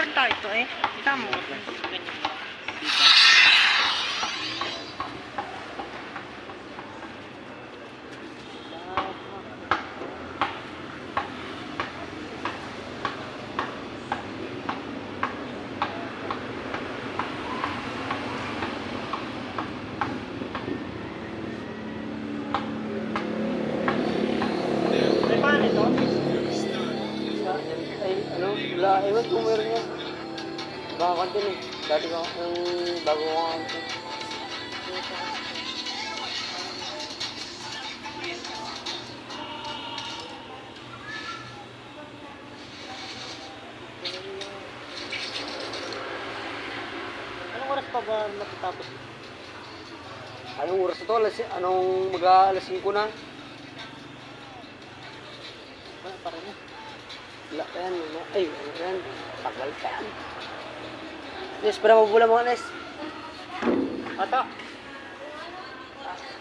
ata ito eh. Tama mo. Ganyan. May paano ito? Ay, ano, wala, ewan kung meron yan. Baka kantin eh. Dati ko, bago ko kantin. Anong oras pa ba matatapos? Anong oras na to? Anong mag-aalas 5 na? Wala pa rin eh. Wala pa yan. Ay, ano yan? Tagal pa yan. Nes, para mabula mga Nes. Ata.